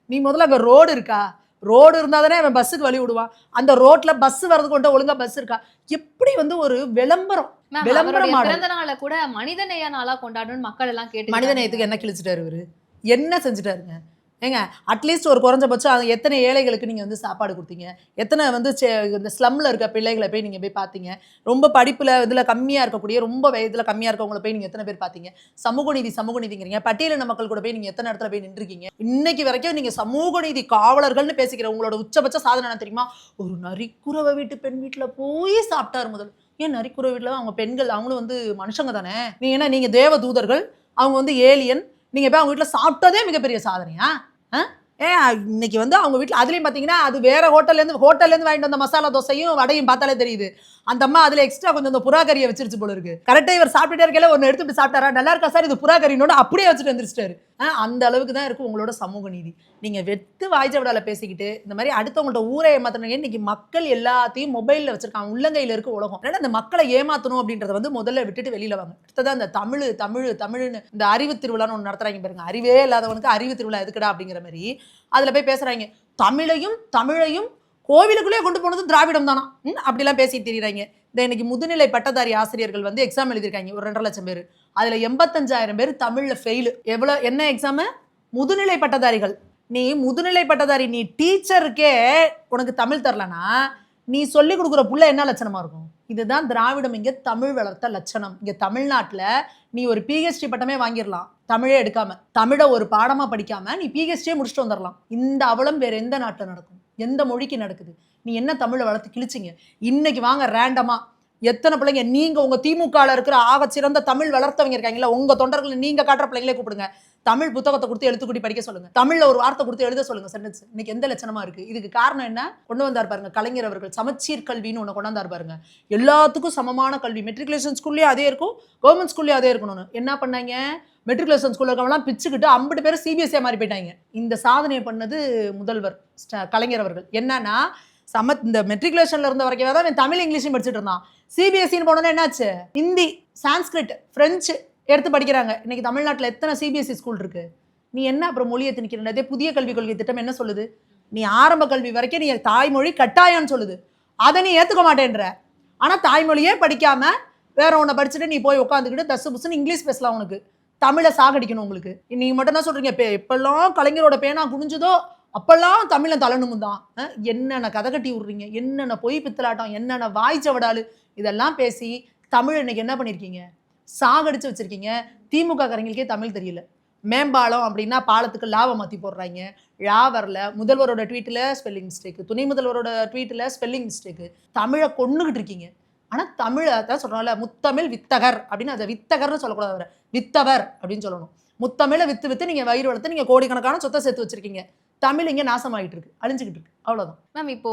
நீ முதல்ல அங்கே ரோடு இருக்கா? ரோடு இருந்தால் தானே அவன் பஸ்ஸுக்கு வழி விடுவான். அந்த ரோட்ல பஸ் வர்றதுக்கு கொண்டு ஒழுங்கா பஸ் இருக்கா? எப்படி வந்து ஒரு விளம்பரம் பிறந்த நாளை கூட மனித நேய நாளா கொண்டாடணும்னு மக்கள் எல்லாம் கேட்டு மனித நேயத்துக்கு என்ன கிழிச்சிட்டாரு இவரு? என்ன செஞ்சுட்டாருங்க? ஏங்க அட்லீஸ்ட் ஒரு குறைஞ்சபட்சம் எத்தனை ஏழைகளுக்கு நீங்கள் வந்து சாப்பாடு கொடுத்தீங்க? எத்தனை வந்து இந்த ஸ்லம்மில் இருக்க பிள்ளைகளை போய் நீங்கள் போய் பார்த்தீங்க? ரொம்ப படிப்பில் இதில் கம்மியாக இருக்கக்கூடிய ரொம்ப வயதில் கம்மியாக இருக்கவங்களை போய் நீங்கள் எத்தனை பேர் பார்த்தீங்க? சமூக நீதிங்கிறீங்க, பட்டியலின மக்கள் கூட போய் நீங்கள் எத்தனை இடத்துல போய் நின்றுருக்கீங்க? இன்னைக்கு வரைக்கும் நீங்கள் சமூக நீதி காவலர்கள்னு பேசிக்கிற உங்களோட உச்சபட்ச சாதனை என்ன தெரியுமா? ஒரு நரிக்குறவை வீட்டு பெண் வீட்டில் போய் சாப்பிட்டாரு முதல். ஏன் நரிக்குறவை வீட்டில் அவங்க பெண்கள் அவங்களும் வந்து மனுஷங்க தானே? ஏன்னா நீங்கள் தேவ தூதர்கள், அவங்க வந்து ஏலியன், நீங்கள் போய் அவங்க வீட்டில் சாப்பிட்டதே மிகப்பெரிய சாதனையா? இன்னைக்கு வந்து அவங்க வீட்டில் அதுலேயும் பார்த்தீங்கன்னா அது வேற ஹோட்டல்லேருந்து வாங்கிட்டு வந்த மசாலா தோசையும் வடையும் பார்த்தாலே தெரியுது. அந்த அம்மா அதில் எக்ஸ்ட்ரா கொஞ்சம் இந்த புறாக்கறியை வச்சிருச்சு போல இருக்கு. கரெக்டாக இவர் சாப்பிட்டுட்டே இருக்கல ஒன்று எடுத்துட்டு சாப்பிட்டாரா, நல்லா இருக்கா சார் இது புறாக்கறினோட அப்படியே வச்சுட்டு வந்துருச்சிட்டாரு. அந்த அளவுக்கு தான் இருக்கும் உங்களோட சமூக நீதி. நீங்கள் வெத்து வாய்ச்ச விடால பேசிக்கிட்டு இந்த மாதிரி அடுத்தவங்கள்ட்ட ஊரை ஏமாத்தினீங்க. இன்னைக்கு மக்கள் எல்லாத்தையும் மொபைலில் வச்சிருக்காங்க, உள்ளங்கையில் இருக்க உலகம். ஏன்னா அந்த மக்களை ஏமாற்றணும் அப்படின்றத வந்து முதல்ல விட்டுட்டு வெளியில் வாங்க. அடுத்ததான் இந்த தமிழ்னு இந்த அறிவு திருவிழான்னு ஒன்று நடத்துறாங்க பாருங்க. அறிவே இல்லாதவனுக்கு அறிவு திருவிழா எதுக்குடா அப்படிங்கிற மாதிரி அதில் போய் பேசுகிறாங்க. தமிழையும் கோவிலுக்குள்ளேயே கொண்டு போனது திராவிடம் தானா அப்படிலாம் பேசிட்டு தெரியுறாங்க. இந்த இன்னைக்கு முதுநிலை பட்டதாரி ஆசிரியர்கள் வந்து எக்ஸாம் எழுதியிருக்காங்க, ஒரு 2.5 லட்சம் பேர். அதில் 85,000 பேர் தமிழில் ஃபெயிலு. எவ்வளோ என்ன எக்ஸாமு? முதுநிலை பட்டதாரிகள். நீ முதுநிலை பட்டதாரி, நீ டீச்சருக்கே உனக்கு தமிழ் தரலனா நீ சொல்லி கொடுக்குற புள்ள என்ன லட்சணமா இருக்கும்? இதுதான் திராவிடம் இங்கே தமிழ் வளர்த்த லட்சணம். இங்கே தமிழ்நாட்டில் நீ ஒரு பிஹெச்டி பட்டமே வாங்கிடலாம், தமிழே எடுக்காம, தமிழை ஒரு பாடமா படிக்காம நீ பிஹெச்டியே முடிச்சுட்டு வந்துடலாம். இந்த அவலம் வேற எந்த நாட்டில் நடக்கும்? எந்த மொழிக்கு நடக்குது? நீ என்ன தமிழை வளர்த்து கிழிச்சிங்க? இன்னைக்கு வாங்க ரேண்டமா எத்தனை பிள்ளைங்க நீங்க உங்க திமுகல இருக்கிற ஆக சிறந்த தமிழ் வளர்த்தவங்க இருக்காங்களா, உங்க தொண்டர்கள் நீங்க காட்டுற பிள்ளைங்களே கூப்பிடுங்க. தமிழ் புத்தகத்தை கொடுத்து எழுத்துக்கூட்டி படிக்க சொல்லுங்க, தமிழ்ல ஒரு வார்த்தை கொடுத்து எழுத சொல்லுங்க சென்டென்ஸ். இன்னைக்கு எந்த லட்சணமா இருக்கு? இதுக்கு காரணம் என்ன? கொண்டு வந்தார் பாருங்க கலைஞர் அவர்கள், சமச்சீர் கல்வின்னு ஒன்று கொண்டு வந்தார் பாருங்க. எல்லாத்துக்கும் சமமான கல்வி, மெட்ரிகுலேஷன் ஸ்கூல்லயே அதே இருக்கும், கவர்மெண்ட் ஸ்கூல்லயே அதே இருக்கணும்னு. என்ன பண்ணாங்க? மெட்ரிகுலேஷன் ஸ்கூல்ல இருக்கவங்களாம் பிச்சுக்கிட்டு 50 பேர் சிபிஎஸ்சியா மாறி போயிட்டாங்க. இந்த சாதனையை பண்ணது முதல்வர் கலைஞர் அவர்கள். என்னன்னா இந்த மெட்ரிகுலேஷன்ல இருந்த வரைக்கும் தான் தமிழ் இங்கிலீஷும் படிச்சுட்டு இருந்தான். சிபிஎஸ்சின்னு போனோன்னா என்னாச்சு? ஹிந்தி, சான்ஸ்கிரிட், பிரெஞ்சு எடுத்து படிக்கிறாங்க. இன்னைக்கு தமிழ்நாட்டில் எத்தனை சிபிஎஸ்சி ஸ்கூல் இருக்கு? நீ என்ன அப்புறம் மொழியை திணிக்கிறதே? புதிய கல்விக் கொள்கை திட்டம் என்ன சொல்லுது? நீ ஆரம்ப கல்வி வரைக்கும் நீ தாய்மொழி கட்டாயம்னு சொல்லுது, அதை நீ ஏத்துக்க மாட்டேன்ற. ஆனா தாய்மொழியே படிக்காம வேற ஒன்றை படிச்சுட்டு நீ போய் உட்காந்துக்கிட்டு தசு புசுன்னு இங்கிலீஷ் பேசலாம், உனக்கு தமிழை சாகடிக்கணும் உங்களுக்கு. நீங்க மட்டும் தான் சொல்றீங்க எப்பெல்லாம் கலைஞரோட பேனா குனிஞ்சதோ அப்பெல்லாம் தமிழை தலனும் தான். என்னென்ன கதை கட்டி விடுறீங்க, என்னென்ன பொய் பித்தலாட்டம், என்னென்ன வாய்ச்சவடாலு இதெல்லாம் பேசி தமிழ் இன்னைக்கு என்ன பண்ணிருக்கீங்க, சாகடிச்சு வச்சிருக்கீங்க. திமுக காரங்களுக்கே தமிழ் தெரியல. மேம்பாலம் அப்படின்னா பாலத்துக்கு லாவை மாற்றி போடுறாங்க, லா வரல. முதல்வரோட ட்வீட்டில் ஸ்பெல்லிங் மிஸ்டேக்கு, துணை முதல்வரோட ட்வீட்டில் ஸ்பெல்லிங் மிஸ்டேக்கு. தமிழை கொண்டுகிட்டு இருக்கீங்க. ஆனால் தமிழை தான் சொல்கிறோம்ல, முத்தமிழ் வித்தகர் அப்படின்னு, அதை வித்தகர்னு சொல்லக்கூடாது, அவரை வித்தவர் அப்படின்னு சொல்லணும். முத்தமிழை வித்து வித்து நீங்கள் வயிறு வளர்த்து நீங்கள் கோடிக்கணக்கான சொத்தை சேர்த்து வச்சிருக்கீங்க. தமிழ் இங்கே நாசமாயிட்டு இருக்கு, அழிஞ்சுக்கிட்டு இருக்கு, அவ்வளோதான். மேம் இப்போ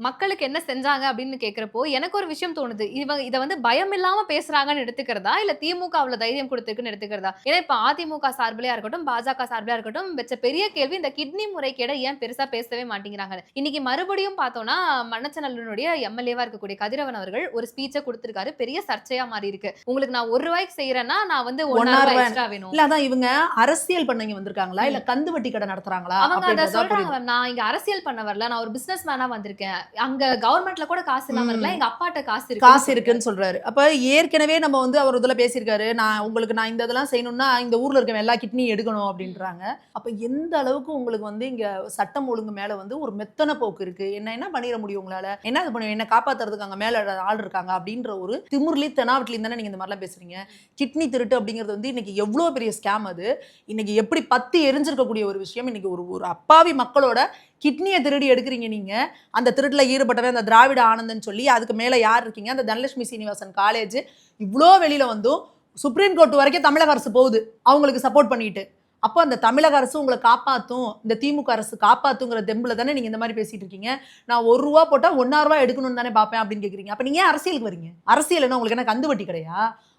மக்களுக்கு என்ன செஞ்சாங்க அப்படின்னு கேட்குறப்போ எனக்கு ஒரு விஷயம் தோணுது, இதை வந்து பயம் இல்லாம பேசுறாங்கன்னு எடுத்துக்கிறதா இல்ல திமுக அவ்வளவு தைரியம் கொடுத்துருக்குன்னு எடுத்துக்கிறதா? ஏன்னா இப்ப அதிமுக சார்பிலையா இருக்கட்டும், பாஜக சார்பிலையா இருக்கட்டும், வச்ச பெரிய கேள்வி இந்த கிட்னி முறைகேட ஏன் பெருசா பேசவே மாட்டேங்கிறாங்க. இன்னைக்கு மறுபடியும் பார்த்தோம்னா மண்ணச்சநல்லூருடைய எம்எல்ஏவா இருக்கக்கூடிய கதிரவன் அவர்கள் ஒரு ஸ்பீச்சை கொடுத்திருக்காரு, பெரிய சர்ச்சையா மாறி இருக்கு. உங்களுக்கு நான் ₹1 செய்யறேன்னா நான் வந்து ₹1 எக்ஸ்ட்ரா வேணும். இல்ல அதான் இவங்க அரசியல் பண்ணவங்க வந்திருக்காங்களா இல்ல கந்து வட்டி கடை நடத்துறாங்களா? அவங்க அதை சொல்றாங்க, நான் இங்க அரசியல் பண்ண வரல, நான் ஒரு பிசினஸ் மேனா வந்திருக்கேன், அங்க கவர்மெண்ட்ல கூட காசு இல்லாம இருக்கலாம், எங்க அப்பாட்ட காசு இருக்குன்னு சொல்றாரு. அப்ப ஏற்கனவே நம்ம வந்து அவர் இதுல பேசியிருக்காரு, நான் இந்த இதெல்லாம் செய்யணும்னா இந்த ஊர்ல இருக்க எல்லா கிட்னி எடுக்கணும் அப்படின்றாங்க. அப்ப எந்த அளவுக்கு உங்களுக்கு வந்து இங்க சட்டம் ஒழுங்கு மேல வந்து ஒரு மெத்தன போக்கு இருக்கு. என்ன பண்ணிட முடியும் உங்களால, என்ன இது பண்ணுவீங்க, என்ன காப்பாத்துறதுக்கு அங்க மேல ஆள் இருக்காங்க அப்படின்ற ஒரு திமுர்லி தெனாவட்லி தானே நீங்க இந்த மாதிரிலாம் பேசுறீங்க. கிட்னி திருட்டு அப்படிங்கிறது வந்து இன்னைக்கு எவ்வளவு பெரிய ஸ்கேம். அது இன்னைக்கு எப்படி பத்தி எரிஞ்சிருக்கக்கூடிய ஒரு விஷயம். இன்னைக்கு ஒரு அப்பாவி மக்களோட கிட்னியை திருடி எடுக்கிறீங்க நீங்க. அந்த திருட்டுல ஈடுபட்டவன் அந்த திராவிட ஆனந்தன்னு சொல்லி, அதுக்கு மேல யார் இருக்கீங்க, அந்த தனலட்சுமி சீனிவாசன் காலேஜ் இவ்வளோ வெளியில வந்தும் சுப்ரீம் கோர்ட் வரைக்கும் தமிழக அரசு போகுது அவங்களுக்கு சப்போர்ட் பண்ணிட்டு. அப்போ அந்த தமிழக அரசு உங்களை காப்பாற்றும், இந்த திமுக அரசு காப்பாற்றுங்கிற தெம்புல தானே நீங்கள் இந்த மாதிரி பேசிட்டு இருக்கீங்க. நான் ₹1 போட்டால் ₹1 எடுக்கணும்னு தானே பார்ப்பேன் அப்படின்னு கேட்குறீங்க. அப்போ நீங்கள் அரசியலுக்கு வரீங்க. அரசியல் என்ன உங்களுக்கு என்ன கந்து வட்டி கிடையா?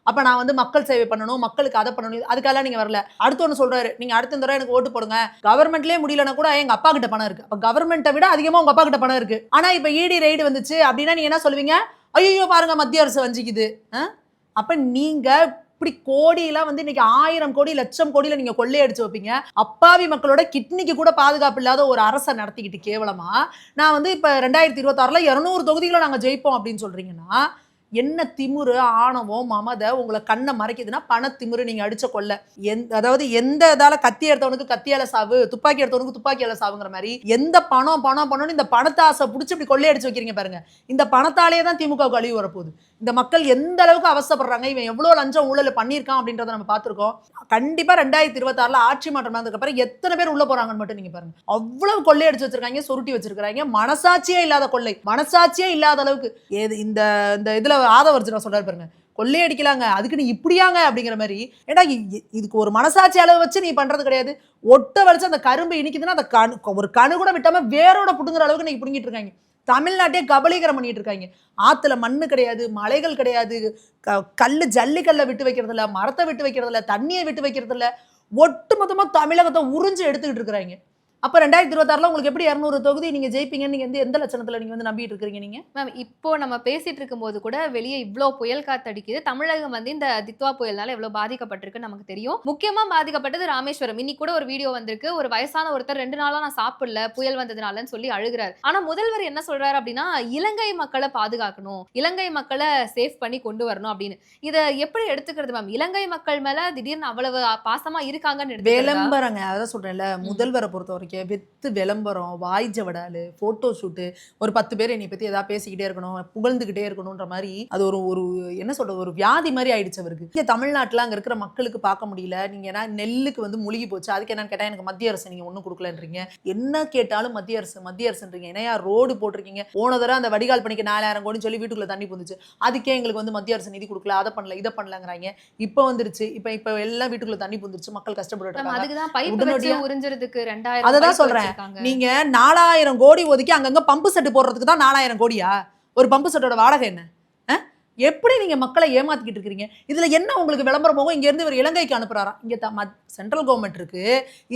அப்போ நான் வந்து மக்கள் சேவை பண்ணணும், மக்களுக்கு அதை பண்ணணும், அதுக்கெல்லாம் நீங்கள் வரல. அடுத்து ஒன்று சொல்கிறாரு, நீங்கள் அடுத்த தடவை எனக்கு ஓட்டு போடுங்க, கவர்மெண்ட்லேயே முடியலன்னா கூட எங்கள் அப்பா கிட்ட பணம் இருக்குது. அப்போ கவர்மெண்ட்டை விட அதிகமாக உங்கள் அப்பா கிட்ட பணம் இருக்குது. ஆனால் இப்போ இடி ரைடு வந்துச்சு அப்படின்னா நீங்கள் என்ன சொல்லுவீங்க, ஐயோ பாருங்க மத்திய அரசு வஞ்சிக்குது. அப்போ நீங்கள் இப்படி கோடியெல்லாம் வந்து இன்னைக்கு 1000 கோடி 1,00,000 கோடியில நீங்க கொள்ளையடிச்சு வைப்பீங்க. அப்பாவி மக்களோட கிட்னிக்கு கூட பாதுகாப்பு இல்லாத ஒரு அரசை நடத்திக்கிட்டு கேவலமா நான் வந்து இப்ப 2026ல 200 தொகுதிகளை நாங்க ஜெயிப்போம் அப்படின்னு சொல்றீங்கன்னா, என்ன திமுரு, ஆணவம், மமதை உங்களை கண்ணை மறைக்குதுன்னா பண திமுரு. நீங்க அடிச்ச கொள்ள அதாவது எந்த இதால கத்தி எடுத்தவனுக்கு கத்தியால சாவு, துப்பாக்கி எடுத்தவனுக்கு துப்பாக்கியால சாவுங்கிற மாதிரி எந்த பணம்னு இந்த பணத்தை ஆசை பிடிச்சி இப்படி கொள்ளையடிச்சு வைக்கிறீங்க பாருங்க. இந்த பணத்தாலேயே தான் திமுகவுக்கு அழிவு வரப்போகுது. இந்த மக்கள் எந்த அளவுக்கு அவசப்படுறாங்க, இவன் எவ்வளவு லஞ்சம் ஊழல் பண்ணியிருக்கான் அப்படின்றத நம்ம பார்த்துருக்கோம். கண்டிப்பா 2026ல ஆட்சி மாற்றம் வந்ததுக்கு அப்புறம் எத்தனை பேர் உள்ள போறாங்கன்னு மட்டும் நீங்க பாருங்க. அவ்வளவு கொள்ளையடிச்சு வச்சிருக்காங்க, சுருட்டி வச்சிருக்காங்க. மனசாட்சியே இல்லாத கொள்ளை, மனசாட்சியே இல்லாத அளவுக்கு. இந்த இதுல ஆதவர்ஜுனா சொல்றாரு பாருங்க, கொள்ளையடிக்கலாங்க அதுக்குன்னு இப்படியாங்க அப்படிங்கிற மாதிரி. ஏன்னா இதுக்கு ஒரு மனசாட்சி அளவு வச்சு நீ பண்றது கிடையாது. ஒட்ட வலிச்சு அந்த கரும்பு இனிக்குதுன்னா அந்த ஒரு கணு கூட விட்டாம வேரோட புடுங்குற அளவுக்கு நீங்க புடுங்கிட்டு இருக்காங்க. தமிழ்நாட்டே கபலீகரம் பண்ணிட்டு இருக்காங்க. ஆத்துல மண்ணு கிடையாது, மலைகள் கிடையாது, கல்லு ஜல்லிக்கல்ல விட்டு வைக்கிறது இல்ல, மரத்தை விட்டு வைக்கிறது இல்ல, தண்ணியை விட்டு வைக்கிறது இல்ல, ஒட்டு மொத்தமா தமிழகத்தை உறிஞ்சு எடுத்துக்கிட்டு இருக்கிறாங்க. அப்ப 2026ல உங்களுக்கு எப்படி 200 தொகுதி நீங்க ஜெயிப்பீங்கன்னு நீங்க எந்த லட்சணத்துல நீங்க வந்து நம்பிட்டு இருக்கீங்க நீங்க? மேம் இப்போ நம்ம பேசிட்டு இருக்கும்போது கூட வெளியே இவ்ளோ புயல் காத்தடிக்குது. தமிழகம் வந்து இந்த தித்வா புயல்னால எவ்வளவு பாதிக்கப்பட்டிருக்கு நமக்கு தெரியும். முக்கியமா பாதிக்கப்பட்டது ராமேஸ்வரம். இன்னைக்கு கூட ஒரு வீடியோ வந்திருக்கு, ஒரு வயசான ஒருத்தர் 2 நாளா நான் சாப்பிடல புயல் வந்ததுனாலன்னு சொல்லி அழுகிறாரு. ஆனா முதல்வர் என்ன சொல்றாரு அப்படின்னா, இலங்கை மக்களை பாதுகாக்கணும், இலங்கை மக்களை சேஃப் பண்ணி கொண்டு வரணும் அப்படின்னு. இதை எப்படி எடுத்துக்கிறது மேம்? இலங்கை மக்கள் மேல திடீர்னு அவ்வளவு பாசமா இருக்காங்கன்னு விளம்பரங்க. அதான் சொல்றேன்ல, முதல்வரை பொறுத்த வரைக்கும் வெத்து விளம்பரம், வாய்ஜவடாலு, போட்டோ ஷூட்டு, ஒரு 10 பேர் என்னை பத்தி ஏதாவது பேசிக்கிட்டே இருக்கணும், புகழ்ந்துகிட்டே இருக்கணும்ன்ற மாதிரி அது ஒரு என்ன சொல்றது, ஒரு வியாதி மாதிரி ஆயிடுச்சு அவருக்கு. இங்க தமிழ்நாட்டுல அங்க இருக்கிற மக்களுக்கு பார்க்க முடியல. நீங்க என்ன நெல்லுக்கு வந்து முழுகி போச்சு, அதுக்கு என்னன்னு கேட்டா எனக்கு மத்திய அரசு நீங்க ஒன்னும் கொடுக்கலன்றீங்க. என்ன கேட்டாலும் மத்திய அரசுன்றீங்க. என்னையா ரோடு போட்டிருக்கீங்க, போன தடவை அந்த வடிகால் பணிக்கு 4000 கோடி சொல்லி வீட்டுக்குள்ள தண்ணி புந்துச்சு, அதுக்கே எங்களுக்கு வந்து மத்திய அரசு நிதி கொடுக்கல, அதை பண்ணல இதை பண்ணலங்கிறாங்க. இப்ப வந்துருச்சு, இப்ப எல்லாம் வீட்டுக்குள்ள தண்ணி புந்துருச்சு, மக்கள் கஷ்டப்பட்டு அதான் சொல்றேன். நீங்க 4000 கோடி ஒதுக்கி அங்கங்க பம்பு செட்டு போடுறதுக்கு தான் 4000 கோடியா? ஒரு பம்பு செட்டோட வாடகை என்ன? எப்படி நீங்க மக்களை ஏமாத்திக்கிட்டு இருக்கீங்க? இதுல என்ன உங்களுக்கு விளம்பரம் போகும்? இங்க இருந்து இவர் இலங்கைக்கு அனுப்புறாராம். இங்க சென்ட்ரல் கவர்மெண்ட் இருக்கு,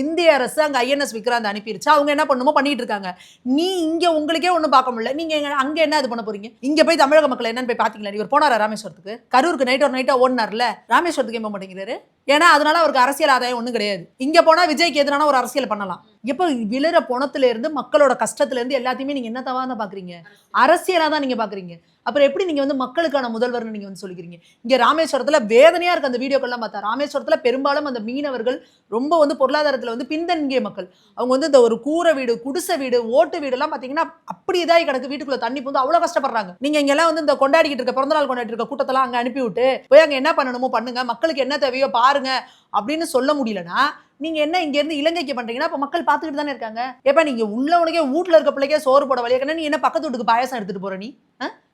இந்திய அரசு அங்க INS விக்ராந்த் அனுப்பிருச்சு. அவங்க என்ன பண்ணுமோ பண்ணிட்டு இருக்காங்க. நீ இங்க உங்களுக்கே ஒண்ணும் பார்க்க முடியல. நீங்க அங்க என்ன இது பண்ண போறீங்க? இங்க போய் தமிழக மக்கள் என்னன்னு போய் பாத்தீங்களா? இவர் போனாரா ராமேஸ்வரத்துக்கு? கரூருக்கு நைட்டா ஓடினார்ல, ராமேஸ்வரத்துக்கு ஏன் போக மாட்டேங்கிறாரு? ஏன்னா அதனால அவருக்கு அரசியல் ஆதாயம் ஒண்ணும் கிடையாது. இங்க போனா விஜய்க்கு எதிரான ஒரு அரசியல் பண்ணலாம். எப்ப விழுற பணத்துல இருந்து மக்களோட கஷ்டத்துல இருந்து எல்லாத்தையுமே நீங்க என்ன தவா தான் பாக்குறீங்க? அரசியலா தான் நீங்க பாக்குறீங்க. அப்புறம் எப்படி நீங்க வந்து மக்களுக்கான முதல்வர்னு நீங்க வந்து சொல்லிக்கிறீங்க? இங்க ராமேஸ்வரத்துல வேதனையா இருக்கு. அந்த வீடியோக்கெல்லாம் பார்த்தா ராமேஸ்வரத்துல பெரும்பாலும் அந்த மீனவர்கள் ரொம்ப வந்து பொருளாதாரத்துல வந்து பின்தங்கிய மக்கள். அவங்க வந்து இந்த ஒரு கூரை வீடு, குடிசை வீடு, ஓட்டு வீடு எல்லாம் பாத்தீங்கன்னா அப்படி இதாகி கிடக்கு. வீட்டுக்குள்ள தண்ணி வந்து அவ்வளவு கஷ்டப்படுறாங்க. நீங்க இங்க எல்லாம் வந்து இந்த கொண்டாடிக்கிட்டு இருக்க பிறந்தநாள் கொண்டாடி இருக்க கூட்டத்தெல்லாம் அங்க அனுப்பி விட்டு போய் அங்க என்ன பண்ணணுமோ பண்ணுங்க, மக்களுக்கு என்ன தேவையோ பாருங்க அப்படின்னு சொல்ல முடியலன்னா நீங்க என்ன இங்க இருந்து இலங்கைக்கு பண்றீங்கன்னா அப்ப மக்கள் பாத்துக்கிட்டு தானே இருக்காங்க. ஏப்பா நீங்க உள்ளவனுக்கே வீட்டுல இருக்க பிள்ளைக்கே சோறு போட வழியா நீ என்ன பக்கத்து வீட்டுக்கு பாயசம் எடுத்துட்டு போற நீ?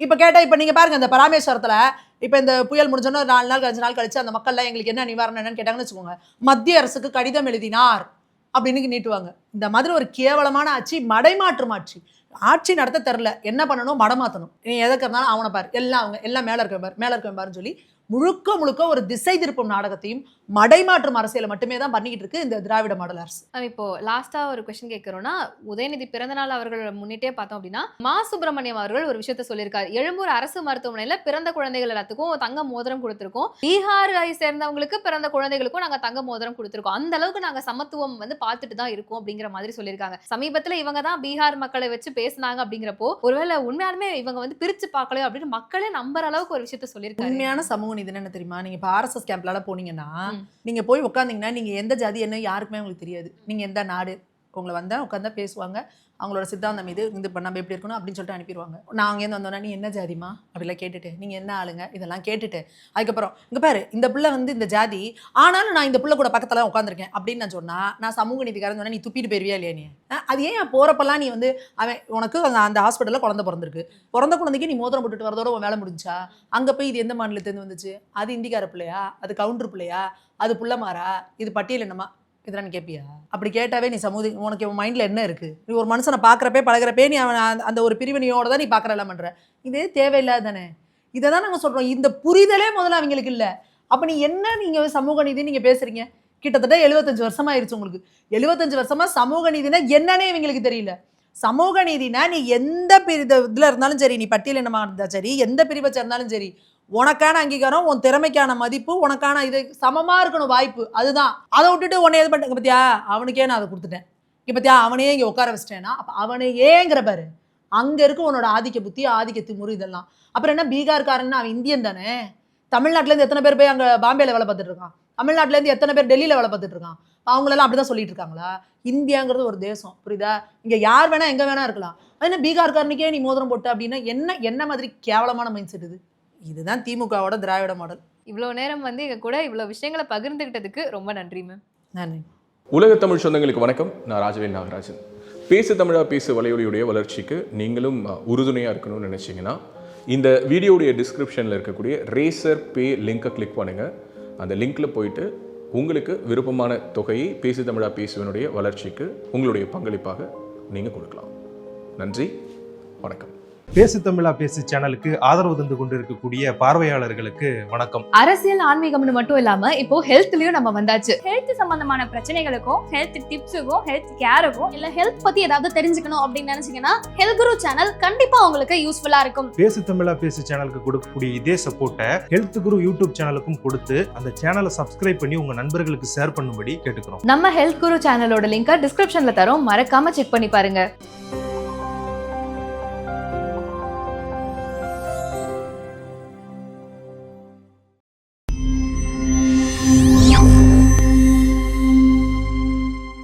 இப்ப கேட்டா இப்ப நீங்க பாருங்க இந்த ராமேஸ்வரத்துல இப்ப இந்த புயல் முடிஞ்சோன்னா 4 நாள் 5 நாள் கழிச்சு அந்த மக்கள்லாம் எங்களுக்கு என்ன நிவாரணம் என்னன்னு கேட்டாங்கன்னு வச்சுக்கோங்க, மத்திய அரசுக்கு கடிதம் எழுதினார் அப்படின்னு நீட்டுவாங்க. இந்த மாதிரி ஒரு கேவலமான ஆட்சி, மடைமாற்றம் ஆட்சி. ஆட்சி நடத்த தெரியல, என்ன பண்ணணும்? மடமாத்தணும். நீ எதுக்கு இருந்தாலும் அவனை பாரு, எல்லாம் அவங்க எல்லாம் மேல இருக்க பாருன்னு சொல்லி முழுக்க ஒரு திசை திருப்பும் நாடகத்தையும் மடைமாற்றும் அரசியலை மட்டுமே தான் பண்ணிக்கிட்டு இருக்கு இந்த திராவிட மாடல் அரசு. இப்போ லாஸ்டா ஒரு கொஸ்டின் கேட்கிறோம்னா, உதயநிதி பிறந்தநாள் அவர்கள் முன்னிட்டே பார்த்தோம் அப்படின்னா மா சுப்பிரமணியம் அவர்கள் ஒரு விஷயத்த சொல்லியிருக்காரு. எழும்பூர் அரசு மருத்துவமனையில பிறந்த குழந்தைகள் எல்லாத்துக்கும் தங்க மோதிரம் கொடுத்திருக்கோம், பீகாரை சேர்ந்தவங்களுக்கு பிறந்த குழந்தைகளுக்கும் நாங்க தங்க மோதிரம் கொடுத்திருக்கோம், அந்த அளவுக்கு நாங்க சமத்துவம் வந்து பார்த்துட்டு தான் இருக்கோம் அப்படிங்கிற மாதிரி சொல்லியிருக்காங்க. சமீபத்துல இவங்க தான் பீகார் மக்களை வச்சு பேசினாங்க அப்படிங்கிறப்போ ஒருவேளை உண்மையாலுமே இவங்க வந்து பிரிச்சு பார்க்கலையோ அப்படின்னு மக்களே நம்புற அளவுக்கு ஒரு விஷயத்த சொல்லியிருக்காங்க. உண்மையான சமூக நீதி என்ன தெரியுமா? நீங்க இப்ப RSS கேம்ப்ல போனீங்கன்னா நீங்க போய் உட்காந்தீங்கன்னா நீங்க எந்த ஜாதி என்ன யாருக்குமே உங்களுக்கு தெரியாது. நீங்க எந்த நாடு உங்களை வந்தா உட்காந்தா பேசுவாங்க, அவங்களோட சித்தாந்தம் இது நம்ம எப்படி இருக்கணும் அப்படின்னு சொல்லிட்டு அனுப்பிடுவாங்க. நான் அங்கேருந்து வந்தோன்னா நீ என்ன ஜாதிமா அப்படிலாம் கேட்டுட்டு நீங்க என்ன ஆளுங்க இதெல்லாம் கேட்டுட்டு அதுக்கப்புறம் இங்க பாரு இந்த பிள்ளை வந்து இந்த ஜாதி ஆனாலும் நான் இந்த பிள்ளை கூட பக்கத்துல உட்காந்துருக்கேன் அப்படின்னு நான் சொன்னா நான் சமூக நீதிக்காரன் சொன்னா நீ துப்பிட்டு போயிருவியா இல்லையா? நீ அது ஏன் போறப்பெல்லாம் நீ வந்து அவன் உனக்கு அந்த ஹாஸ்பிட்டல்ல குழந்தை பிறந்திருக்கு, பிறந்த குழந்தைக்கு நீ மோதிரம் போட்டுட்டு வரதோட உன் வேலை முடிஞ்சா? அங்க போய் இது எந்த மாநிலத்திலேருந்து வந்துச்சு? அது இந்திக்கார பிள்ளையா? அது கவுண்டர் பிள்ளையா? அது புள்ளமாரா? இது பட்டியல் என்னமா? இதெல்லாம் நீ கேட்பியா? அப்படி கேட்டாவே நீ உனக்கு உன் மைண்ட்ல என்ன இருக்கு? நீ ஒரு மனுஷனை பாக்குறப்பே பழகிறப்பே நீ அவன் அந்த ஒரு பிரிவினையோட தான் நீ பாக்குறலாம் பண்ற. இது தேவையில்லாத தானே. இதை தான் நாங்க சொல்றோம். இந்த புரிதலே முதல்ல அவங்களுக்கு இல்ல. அப்ப நீ என்ன நீங்க சமூக நீதி நீங்க பேசுறீங்க? கிட்டத்தட்ட 75 வருஷமா ஆயிடுச்சு உங்களுக்கு. 75 வருஷமா சமூக நீதினா என்னன்னே இவங்களுக்கு தெரியல. சமூக நீதினா நீ எந்த இதுல இருந்தாலும் சரி, நீ பட்டியல் என்னமா இருந்தா சரி, எந்த பிரிவை சேர்ந்தாலும் சரி, உனக்கான அங்கீகாரம், உன் திறமைக்கான மதிப்பு, உனக்கான இது சமமா இருக்கணும் வாய்ப்பு. அதுதான். அதை விட்டுட்டு உன்னை எது பண்ணிட்டேங்க பத்தியா அவனுக்கே நான் அதை கொடுத்துட்டேன், இங்க பத்தியா அவனையே இங்க உட்கார வச்சிட்டேன்னா அப்ப அவனை ஏங்கிற பாரு. அங்க இருக்கு உன்னோட ஆதிக்க புத்தி, ஆதிக்க திமுரு இதெல்லாம். அப்புறம் என்ன பீகார்காரன்னு அவன் இந்தியன் தானே. தமிழ்நாட்டுல இருந்து எத்தனை பேர் போய் அங்க பாம்பேல வேலை பார்த்துட்டு இருக்கான்? தமிழ்நாட்டுல இருந்து எத்தனை பேர் டெல்லியில வேலை பார்த்துட்டு இருக்கான்? அவங்களெல்லாம் அப்படிதான் சொல்லிட்டு இருக்காங்களா? இந்தியாங்கிறது ஒரு தேசம், புரியுதா? இங்க யார் வேணா எங்க வேணா இருக்கலாம். அது என்ன பீகார்காரனுக்கே நீ மோதிரம் போட்டு அப்படின்னா என்ன மாதிரி கேவலமான மைண்ட் செட் இது? இதுதான் திமுகவோட திராவிட மாடல். இவ்வளவு நேரம் வந்து எங்க கூட இவ்வளவு விஷயங்களை பகிர்ந்துகிட்டதுக்கு ரொம்ப நன்றி மேம். நன்றி. உலக தமிழ் சொந்தங்களுக்கு வணக்கம். நான் ராஜவேல் நாகராஜன். பேசு தமிழா பேசு வலையொலியுடைய வளர்ச்சிக்கு நீங்களும் உறுதுணையாக இருக்கணும்னு நினச்சிங்கன்னா இந்த வீடியோடைய டிஸ்கிரிப்ஷனில் இருக்கக்கூடிய ரேசர் பே லிங்கை கிளிக் பண்ணுங்கள். அந்த லிங்க்கில் போயிட்டு உங்களுக்கு விருப்பமான தொகையை பேசு தமிழா பேசுவனுடைய வளர்ச்சிக்கு உங்களுடைய பங்களிப்பாக நீங்கள் கொடுக்கலாம். நன்றி, வணக்கம். பேசு தமிழா பேசு சேனலுக்கு ஆதரவு தந்து கொண்டிருக்கக்கூடிய பார்வையாளர்களுக்கு வணக்கம். அரசியல் ஆன்மீகம்னு மட்டும் இல்லாம இப்போ ஹெல்த்லயும் நம்ம வந்தாச்சு. ஹெல்த் சம்பந்தமான பிரச்சனைகளுக்கும் ஹெல்த் டிப்ஸுக்கும் ஹெல்த் கேருக்கும் இல்ல ஹெல்த் பத்தி ஏதாவது தெரிஞ்சுக்கணும் அப்படின்னு நினைச்சீங்கன்னா ஹெல்த் குரு சேனல் கண்டிப்பா உங்களுக்கு யூஸ்ஃபுல்லா இருக்கும். பேசு தமிழா பேசு சேனலுக்கு கொடுக்கக்கூடிய இதே சப்போர்ட்டை ஹெல்த் குரு யூடியூப் சேனலுக்கும் கொடுத்து அந்த சேனலை சப்ஸ்கிரைப் பண்ணி உங்க நண்பர்களுக்கு ஷேர் பண்ணும்படி கேட்டுக்கிறோம். நம்ம ஹெல்த் குரு சேனலோட லிங்கை டிஸ்கிரிப்ஷன்ல தரோம், மறக்காம செக் பண்ணி பாருங்க.